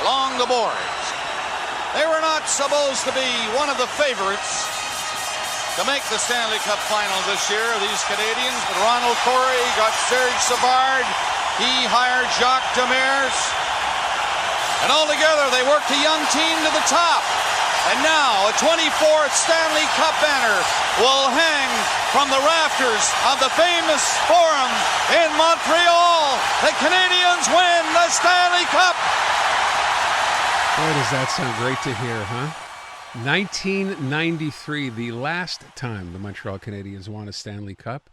along the boards. They were not supposed to be one of the favorites to make the Stanley Cup final this year, these Canadiens, but Ronald Corey got Serge Savard. He hired Jacques Demers. And all together, they worked a young team to the top. And now, a 24th Stanley Cup banner will hang from the rafters of the famous Forum in Montreal. The Canadiens win the Stanley Cup. Boy, does that sound great to hear, huh? 1993, the last time the Montreal Canadiens won a Stanley Cup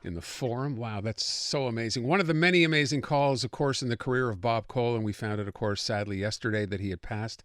in the Forum. Wow, that's so amazing. One of the many amazing calls, of course, in the career of Bob Cole, and we found out, of course, sadly yesterday that he had passed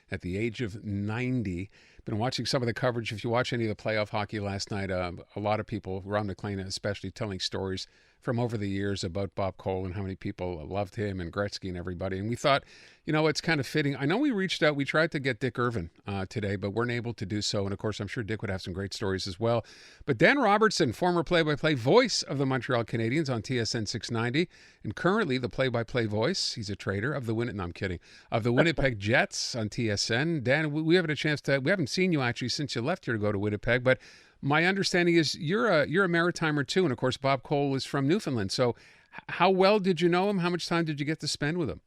at the age of 90. Been watching some of the coverage. If you watch any of the playoff hockey last night, a lot of people, Ron McLean especially, telling stories from over the years about Bob Cole and how many people loved him and Gretzky and everybody. And we thought, it's kind of fitting. I know we reached out. We tried to get Dick Irvin today, but weren't able to do so. And, of course, I'm sure Dick would have some great stories as well. But Dan Robertson, former play-by-play voice of the Montreal Canadiens on TSN 690, and currently the play-by-play voice, he's a trader of the Winnipeg Jets on TSN. Dan, we haven't we haven't seen you actually since you left here to go to Winnipeg, but my understanding is you're a Maritimer too, and of course Bob Cole is from Newfoundland. So how well did you know him? How much time did you get to spend with him?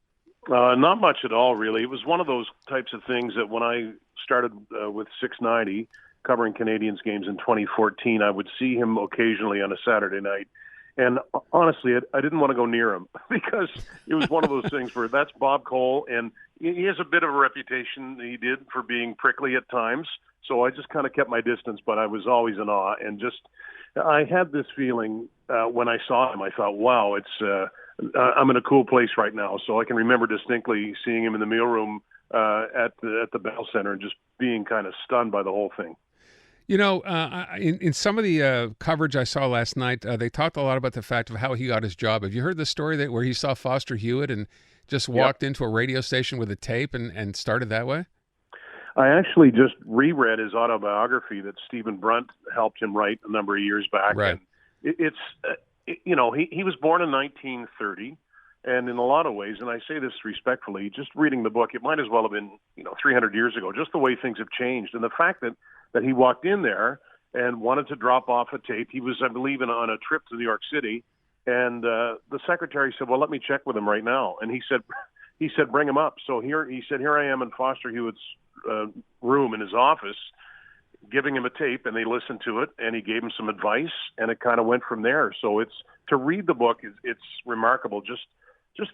Not much at all, really. It was one of those types of things that when I started with 690, covering Canadiens games in 2014, I would see him occasionally on a Saturday night. And honestly, I didn't want to go near him because it was one of those things where that's Bob Cole, and he has a bit of a reputation, he did, for being prickly at times. So I just kind of kept my distance, but I was always in awe. And I had this feeling when I saw him, I thought, wow, I'm in a cool place right now. So I can remember distinctly seeing him in the mailroom at the Bell Center and just being kind of stunned by the whole thing. In some of the coverage I saw last night, they talked a lot about the fact of how he got his job. Have you heard the story where he saw Foster Hewitt and just walked into a radio station with a tape and started that way? I actually just reread his autobiography that Stephen Brunt helped him write a number of years back. Right. And he was born in 1930, and in a lot of ways, and I say this respectfully, just reading the book, it might as well have been 300 years ago, just the way things have changed. And the fact that he walked in there and wanted to drop off a tape, he was, I believe, on a trip to New York City, and the secretary said, well, let me check with him right now. And he said, bring him up. So here I am in Foster Hewitt's room in his office, giving him a tape, and they listened to it, and he gave him some advice, and it kind of went from there. So to read the book, it's remarkable, just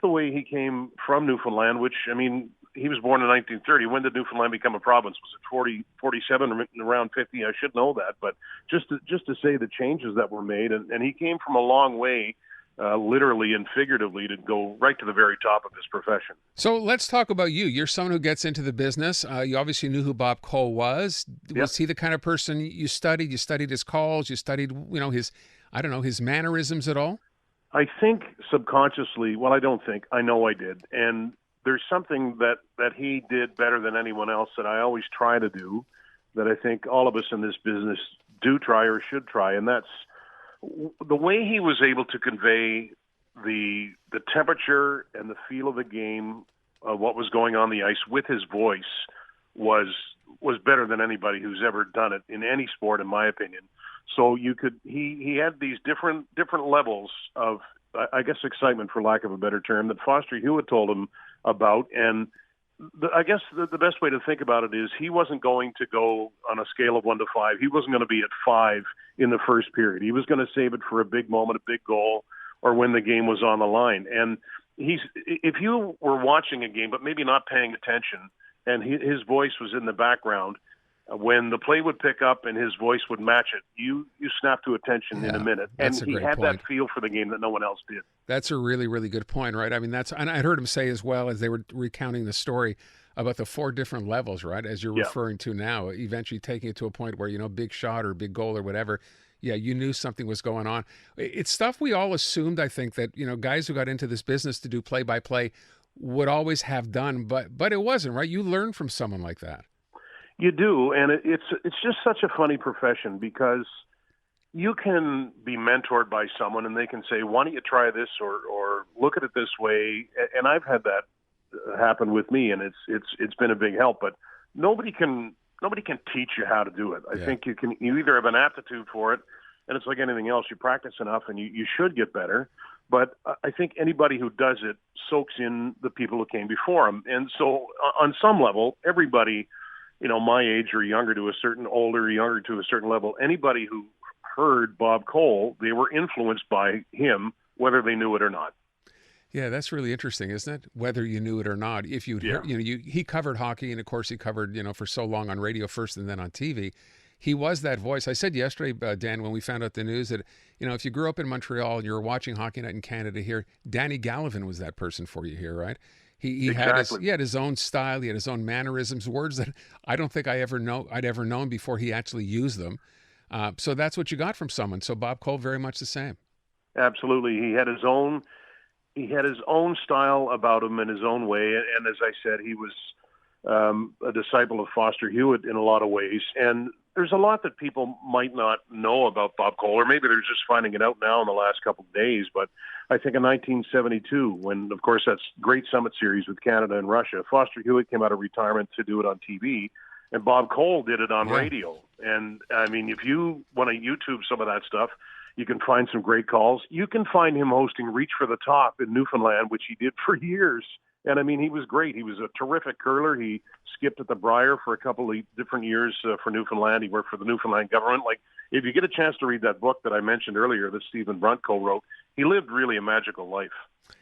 the way he came from Newfoundland, which, I mean, he was born in 1930. When did Newfoundland become a province? Was it 40, 47, around 50? I should know that, but just to say the changes that were made, and he came from a long way, literally and figuratively, to go right to the very top of his profession. So let's talk about you. You're someone who gets into the business. You obviously knew who Bob Cole was. Was he the kind of person you studied? You studied his calls. You studied, his mannerisms at all? I think subconsciously. Well, I don't think. I know I did. And there's something that he did better than anyone else that I always try to do, that I think all of us in this business do try or should try, and that's the way he was able to convey the temperature and the feel of the game, what was going on the ice with his voice was better than anybody who's ever done it in any sport, in my opinion. So he had these different levels of, I guess, excitement, for lack of a better term, that Foster Hewitt told him about. And I guess the best way to think about it is he wasn't going to go on a scale of 1 to 5. He wasn't going to be at 5 in the first period. He was going to save it for a big moment, a big goal, or when the game was on the line. And if you were watching a game but maybe not paying attention, and his voice was in the background, when the play would pick up and his voice would match it, you snap to attention in a minute. And he had that feel for the game that no one else did. That's a really, really good point, right? I mean, and I heard him say as well, as they were recounting the story, about the 4 different levels, right? As you're referring to now, eventually taking it to a point where, big shot or big goal or whatever. Yeah, you knew something was going on. It's stuff we all assumed, I think, that, guys who got into this business to do play-by-play would always have done, but it wasn't, right? You learn from someone like that. You do, and it's just such a funny profession, because you can be mentored by someone and they can say, why don't you try this or look at it this way? And I've had that happened with me, and it's been a big help. But nobody can teach you how to do it. I think you either have an aptitude for it, and it's like anything else. You practice enough, and you should get better. But I think anybody who does it soaks in the people who came before them. And so on some level, everybody, my age or younger to a certain older, younger to a certain level, anybody who heard Bob Cole, they were influenced by him, whether they knew it or not. Yeah, that's really interesting, isn't it? Whether you knew it or not. If you'd heard, he covered hockey, and of course he covered, for so long on radio first and then on TV. He was that voice. I said yesterday, Dan, when we found out the news that, if you grew up in Montreal and you were watching Hockey Night in Canada here, Danny Gallivan was that person for you here, right? He Exactly. had his own style. He had his own mannerisms, words that I don't think I'd ever known before he actually used them. So that's what you got from someone. So Bob Cole, very much the same. Absolutely. He had his own style about him in his own way. And as I said, he was a disciple of Foster Hewitt in a lot of ways. And there's a lot that people might not know about Bob Cole, or maybe they're just finding it out now in the last couple of days. But I think in 1972, when, of course, that's Great Summit Series with Canada and Russia, Foster Hewitt came out of retirement to do it on TV, and Bob Cole did it on radio. And, I mean, if you want to YouTube some of that stuff, you can find some great calls. You can find him hosting Reach for the Top in Newfoundland, which he did for years. And, I mean, he was great. He was a terrific curler. He skipped at the Brier for a couple of different years for Newfoundland. He worked for the Newfoundland government. Like, if you get a chance to read that book that I mentioned earlier that Stephen Brunt co-wrote, he lived really a magical life.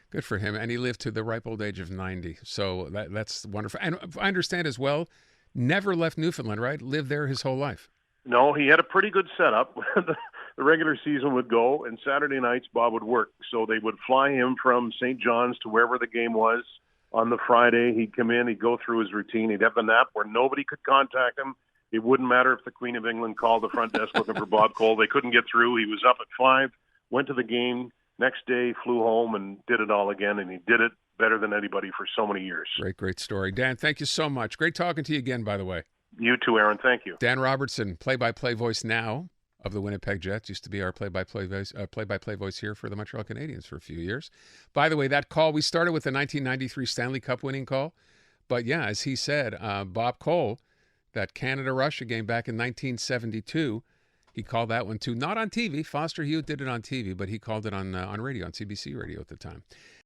Good for him. And he lived to the ripe old age of 90. So that's wonderful. And I understand as well, never left Newfoundland, right? Lived there his whole life. No, he had a pretty good setup. The regular season would go, and Saturday nights Bob would work. So they would fly him from St. John's to wherever the game was. On the Friday, he'd come in, he'd go through his routine. He'd have the nap where nobody could contact him. It wouldn't matter if the Queen of England called the front desk looking for Bob Cole. They couldn't get through. He was up at 5, went to the game, next day flew home and did it all again, and he did it better than anybody for so many years. Great story. Dan, thank you so much. Great talking to you again, by the way. You too, Aaron. Thank you. Dan Robertson, play-by-play voice now of the Winnipeg Jets, used to be our play-by-play voice here for the Montreal Canadiens for a few years. By the way, that call, we started with the 1993 Stanley Cup winning call. But yeah, as he said, Bob Cole, that Canada-Russia game back in 1972, he called that one too. Not on TV. Foster Hewitt did it on TV, but he called it on radio, on CBC radio at the time.